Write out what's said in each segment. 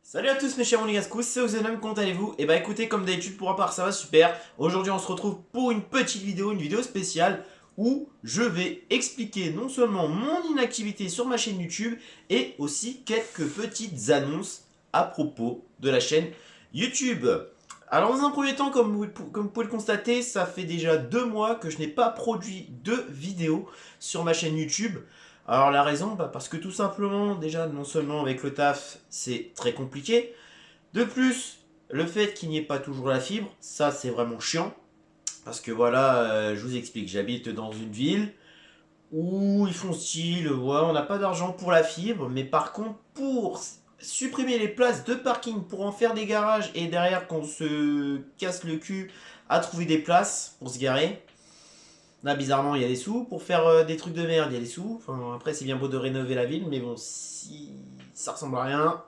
Salut à tous mes chers monégascous, c'est Ozenom, comment allez-vous? Et bah écoutez, comme d'habitude pour ma part ça va super. Aujourd'hui on se retrouve pour une petite vidéo, une vidéo spéciale où je vais expliquer non seulement mon inactivité sur ma chaîne YouTube et aussi quelques petites annonces à propos de la chaîne YouTube. Alors dans un premier temps, comme vous pouvez le constater, ça fait déjà 2 mois que je n'ai pas produit de vidéo sur ma chaîne YouTube. Alors la raison, parce que tout simplement, déjà, non seulement avec le taf, c'est très compliqué. De plus, le fait qu'il n'y ait pas toujours la fibre, ça c'est vraiment chiant. Parce que voilà, je vous explique, j'habite dans une ville où ils font style, ouais, on n'a pas d'argent pour la fibre, mais par contre, pour supprimer les places de parking, pour en faire des garages, et derrière qu'on se casse le cul à trouver des places pour se garer, là, bizarrement, il y a des sous. Pour faire des trucs de merde, il y a des sous. Enfin, après, c'est bien beau de rénover la ville, mais bon, si ça ressemble à rien,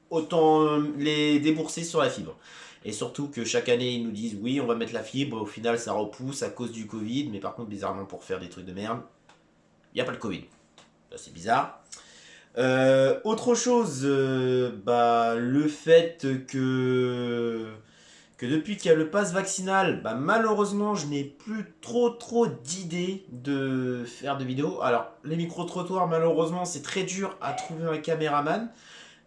autant les débourser sur la fibre. Et surtout que chaque année, ils nous disent oui, on va mettre la fibre. Au final, ça repousse à cause du Covid. Mais par contre, bizarrement, pour faire des trucs de merde, il n'y a pas le Covid. Ça, c'est bizarre. Autre chose, le fait que depuis qu'il y a le pass vaccinal, malheureusement, je n'ai plus trop d'idées de faire de vidéos. Alors, les micro-trottoirs, malheureusement, c'est très dur à trouver un caméraman.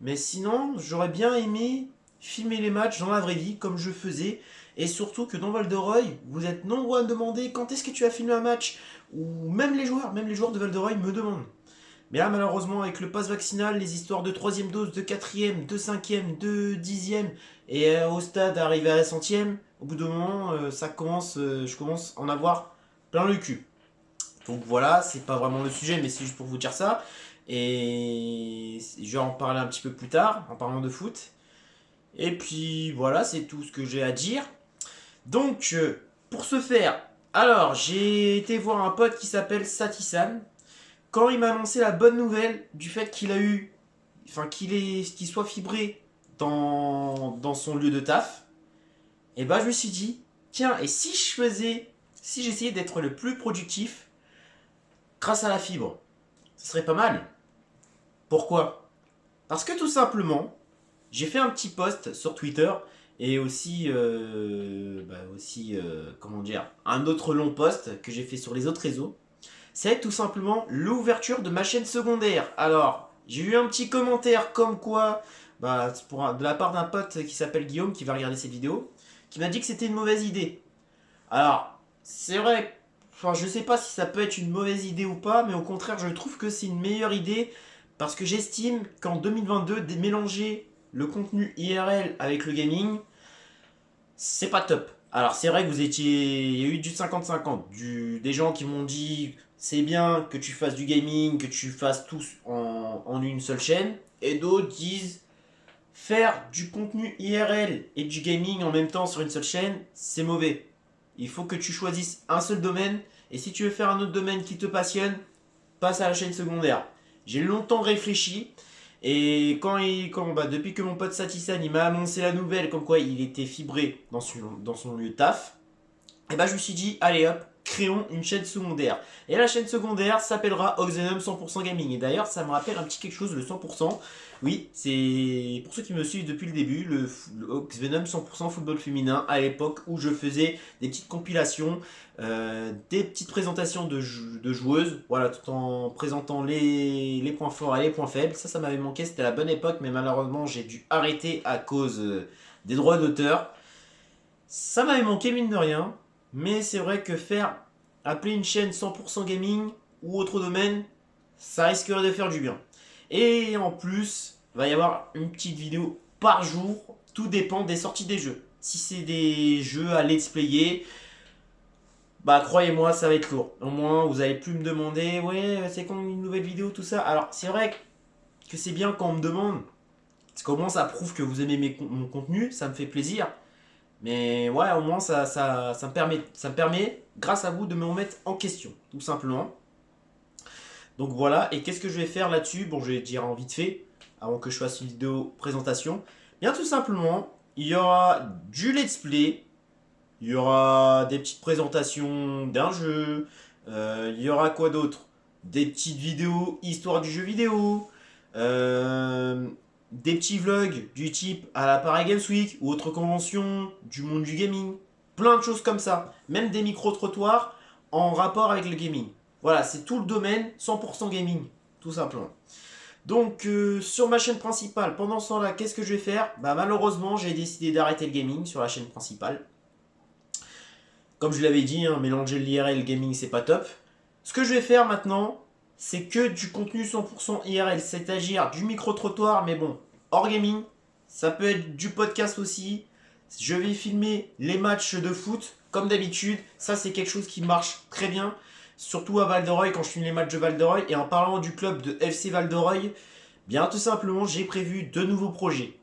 Mais sinon, j'aurais bien aimé filmer les matchs dans la vraie vie, comme je faisais. Et surtout que dans Val-de-Reuil, vous êtes nombreux à me demander quand est-ce que tu as filmé un match. Ou même les joueurs de Val-de-Reuil me demandent. Mais là, malheureusement, avec le pass vaccinal, les histoires de troisième dose, de quatrième, de cinquième, de dixième, et au stade arrivé à la centième, au bout d'un moment, je commence à en avoir plein le cul. Donc voilà, c'est pas vraiment le sujet, mais c'est juste pour vous dire ça. Et je vais en parler un petit peu plus tard, en parlant de foot. Et puis voilà, c'est tout ce que j'ai à dire. Donc, pour ce faire, alors j'ai été voir un pote qui s'appelle Satisan, quand il m'a annoncé la bonne nouvelle du fait qu'il a eu, enfin qu'il soit fibré dans son lieu de taf, et je me suis dit, tiens, et si j'essayais d'être le plus productif grâce à la fibre, ce serait pas mal. Pourquoi? Parce que tout simplement, j'ai fait un petit post sur Twitter et comment dire, un autre long post que j'ai fait sur les autres réseaux. C'est tout simplement l'ouverture de ma chaîne secondaire. Alors, j'ai eu un petit commentaire comme quoi, de la part d'un pote qui s'appelle Guillaume, qui va regarder cette vidéo, qui m'a dit que c'était une mauvaise idée. Alors, c'est vrai, enfin, je sais pas si ça peut être une mauvaise idée ou pas, mais au contraire, je trouve que c'est une meilleure idée parce que j'estime qu'en 2022, mélanger le contenu IRL avec le gaming, c'est pas top. Alors c'est vrai que il y a eu du 50-50, des gens qui m'ont dit c'est bien que tu fasses du gaming, que tu fasses tout en une seule chaîne, et d'autres disent faire du contenu IRL et du gaming en même temps sur une seule chaîne, c'est mauvais. Il faut que tu choisisses un seul domaine, et si tu veux faire un autre domaine qui te passionne, passe à la chaîne secondaire. J'ai longtemps réfléchi, et depuis que mon pote Satisan il m'a annoncé la nouvelle comme quoi il était fibré dans son lieu de taf, et je me suis dit, allez hop, créons une chaîne secondaire. Et la chaîne secondaire s'appellera Oxenum 100% Gaming. Et d'ailleurs, ça me rappelle un petit quelque chose, le 100%. Oui, c'est pour ceux qui me suivent depuis le début, le Oxenum 100% football féminin, à l'époque où je faisais des petites compilations, des petites présentations de joueuses, voilà, tout en présentant les points forts et les points faibles. Ça m'avait manqué, c'était la bonne époque, mais malheureusement, j'ai dû arrêter à cause des droits d'auteur. Ça m'avait manqué, mine de rien. Mais c'est vrai que appeler une chaîne 100% gaming ou autre domaine, ça risquerait de faire du bien. Et en plus, il va y avoir une petite vidéo par jour. Tout dépend des sorties des jeux. Si c'est des jeux à let's player, croyez-moi, ça va être lourd. Au moins, vous allez plus me demander, ouais, c'est quand une nouvelle vidéo, tout ça. Alors, c'est vrai que c'est bien quand on me demande, parce qu'au moins, ça prouve que vous aimez mon contenu, ça me fait plaisir. Mais ouais, au moins ça me permet, grâce à vous, de me remettre en question, tout simplement. Donc voilà, et qu'est-ce que je vais faire là-dessus? Bon, je vais dire en vite fait, avant que je fasse une vidéo présentation. Bien tout simplement, il y aura du let's play, il y aura des petites présentations d'un jeu, il y aura quoi d'autre? Des petites vidéos histoire du jeu vidéo, des petits vlogs du type à la Paris Games Week ou autre convention du monde du gaming. Plein de choses comme ça. Même des micro-trottoirs en rapport avec le gaming. Voilà, c'est tout le domaine 100% gaming, tout simplement. Donc sur ma chaîne principale, pendant ce temps-là, qu'est-ce que je vais faire? Bah malheureusement, j'ai décidé d'arrêter le gaming sur la chaîne principale. Comme je l'avais dit, hein, mélanger l'IRL et le gaming, c'est pas top. Ce que je vais faire maintenant, c'est que du contenu 100% IRL, c'est-à-dire du micro-trottoir, mais bon, hors gaming. Ça peut être du podcast aussi. Je vais filmer les matchs de foot, comme d'habitude. Ça, c'est quelque chose qui marche très bien. Surtout à Val-de-Reuil, quand je filme les matchs de Val-de-Reuil. Et en parlant du club de FC Val-de-Reuil, bien tout simplement, j'ai prévu 2 nouveaux projets.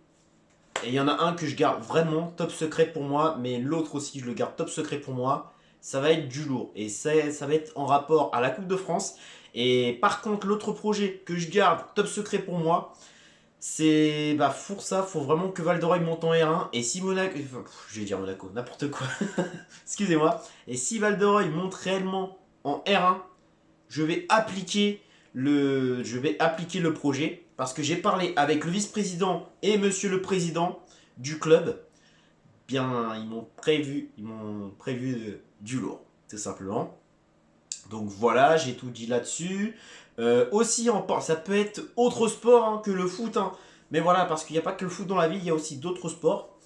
Et il y en a un que je garde vraiment top secret pour moi, mais l'autre aussi, je le garde top secret pour moi. Ça va être du lourd. Et ça va être en rapport à la Coupe de France. Et par contre, l'autre projet que je garde top secret pour moi, c'est pour ça, faut vraiment que Val-de-Reuil monte en R1. Et si Monaco, enfin, je vais dire Monaco, n'importe quoi. Excusez-moi. Et si Val-de-Reuil monte réellement en R1, je vais appliquer le projet parce que j'ai parlé avec le vice-président et monsieur le président du club. Bien, ils m'ont prévu du lourd, tout simplement. Donc voilà, j'ai tout dit là-dessus. Aussi, ça peut être autre sport hein, que le foot. Hein. Mais voilà, parce qu'il n'y a pas que le foot dans la vie, il y a aussi d'autres sports.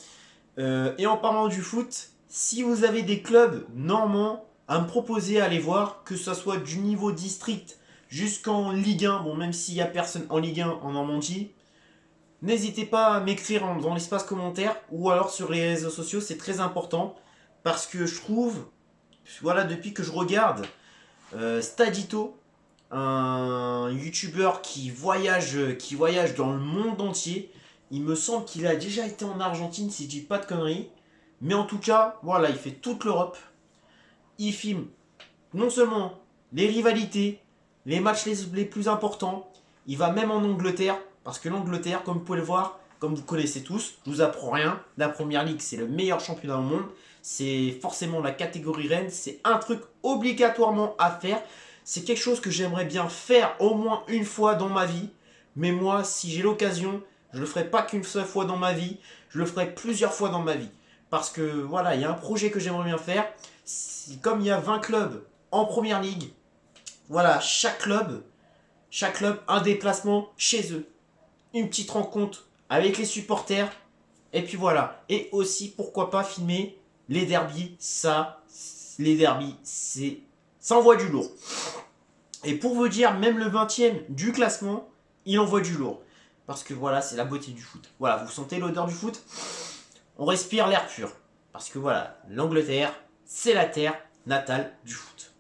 Et en parlant du foot, si vous avez des clubs normands à me proposer à aller voir, que ce soit du niveau district jusqu'en Ligue 1, bon même s'il n'y a personne en Ligue 1 en Normandie, n'hésitez pas à m'écrire dans l'espace commentaire ou alors sur les réseaux sociaux, c'est très important. Parce que je trouve, voilà, depuis que je regarde Stadito, un youtubeur qui voyage dans le monde entier. Il me semble qu'il a déjà été en Argentine, si je dis pas de conneries. Mais en tout cas, voilà, il fait toute l'Europe. Il filme non seulement les rivalités, les matchs les plus importants, il va même en Angleterre. Parce que l'Angleterre, comme vous pouvez le voir, comme vous connaissez tous, je vous apprends rien. La Première Ligue, c'est le meilleur championnat au monde. C'est forcément la catégorie reine. C'est un truc obligatoirement à faire. C'est quelque chose que j'aimerais bien faire au moins une fois dans ma vie. Mais moi, si j'ai l'occasion, je le ferai pas qu'une seule fois dans ma vie. Je le ferai plusieurs fois dans ma vie. Parce que voilà, il y a un projet que j'aimerais bien faire. Comme il y a 20 clubs en Première Ligue, voilà, chaque club, un déplacement chez eux. Une petite rencontre avec les supporters. Et puis voilà. Et aussi, pourquoi pas filmer les derbies. Les derbies, ça envoie du lourd. Et pour vous dire, même le 20e du classement, il envoie du lourd. Parce que voilà, c'est la beauté du foot. Voilà, vous sentez l'odeur du foot? On respire l'air pur. Parce que voilà, l'Angleterre, c'est la terre natale du foot.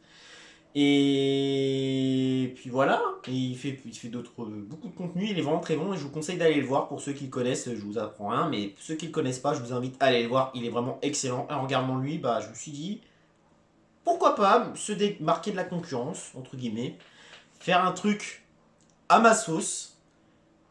Et puis voilà, et il fait beaucoup de contenu, il est vraiment très bon et je vous conseille d'aller le voir. Pour ceux qui le connaissent, je vous apprends rien, mais ceux qui le connaissent pas, je vous invite à aller le voir, il est vraiment excellent. Et en regardant lui, je me suis dit, pourquoi pas se démarquer de la concurrence, entre guillemets, faire un truc à ma sauce,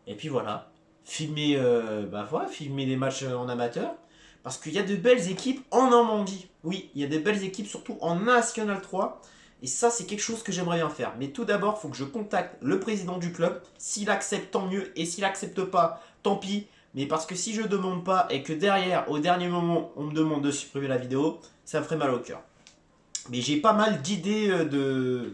et puis voilà, filmer des matchs en amateur, parce qu'il y a de belles équipes en Normandie. Oui, il y a de belles équipes, surtout en National 3. Et ça, c'est quelque chose que j'aimerais bien faire. Mais tout d'abord, il faut que je contacte le président du club. S'il accepte, tant mieux. Et s'il accepte pas, tant pis. Mais parce que si je demande pas et que derrière, au dernier moment, on me demande de supprimer la vidéo, ça me ferait mal au cœur. Mais j'ai pas mal d'idées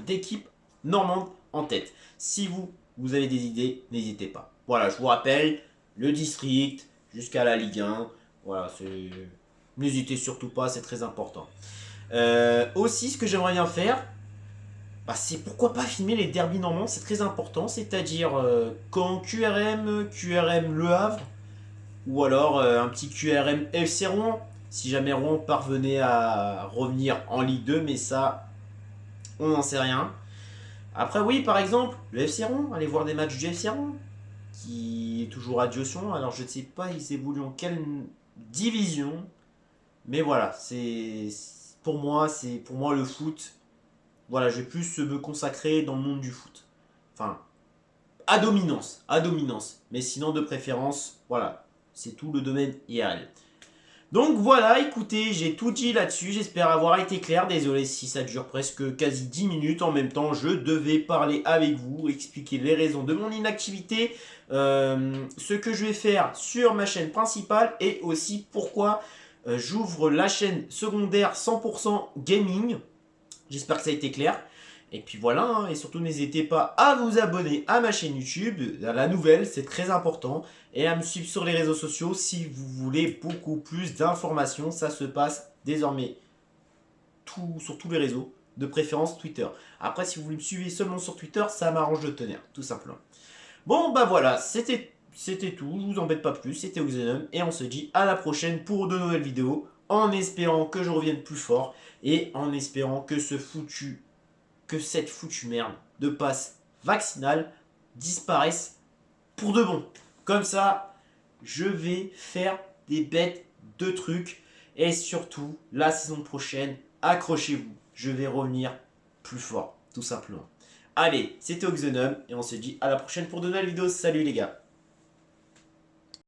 d'équipes normandes en tête. Si vous avez des idées, n'hésitez pas. Voilà, je vous rappelle, le district jusqu'à la Ligue 1. Voilà, n'hésitez surtout pas, c'est très important. Aussi, ce que j'aimerais bien faire, c'est pourquoi pas filmer les derbys normands, c'est très important. C'est-à-dire quand QRM Le Havre, ou alors un petit QRM FC Rouen, si jamais Rouen parvenait à revenir en Ligue 2, mais ça, on n'en sait rien. Après, oui, par exemple, le FC Rouen, allez voir des matchs du FC Rouen, qui est toujours à Diosson. Alors, je ne sais pas, ils évoluent en quelle division, mais voilà, pour moi le foot. Voilà, je vais plus me consacrer dans le monde du foot. Enfin, à dominance. Mais sinon, de préférence, voilà, c'est tout le domaine IRL. Donc voilà, écoutez, j'ai tout dit là-dessus, j'espère avoir été clair, désolé si ça dure presque quasi 10 minutes, en même temps je devais parler avec vous, expliquer les raisons de mon inactivité, ce que je vais faire sur ma chaîne principale et aussi pourquoi j'ouvre la chaîne secondaire 100% gaming. J'espère que ça a été clair. Et puis voilà, hein, et surtout n'hésitez pas à vous abonner à ma chaîne YouTube, à la nouvelle, c'est très important, et à me suivre sur les réseaux sociaux si vous voulez beaucoup plus d'informations. Ça se passe désormais sur tous les réseaux, de préférence Twitter. Après, si vous voulez me suivre seulement sur Twitter, ça m'arrange de tenir, tout simplement. Bon, bah voilà, c'était tout, je vous embête pas plus, c'était Oxenon, et on se dit à la prochaine pour de nouvelles vidéos, en espérant que je revienne plus fort, et en espérant que cette foutue merde de passe vaccinale disparaisse pour de bon. Comme ça, je vais faire des bêtes de trucs. Et surtout, la saison prochaine, accrochez-vous. Je vais revenir plus fort, tout simplement. Allez, c'était Oxenum et on se dit à la prochaine pour de nouvelles vidéos. Salut les gars.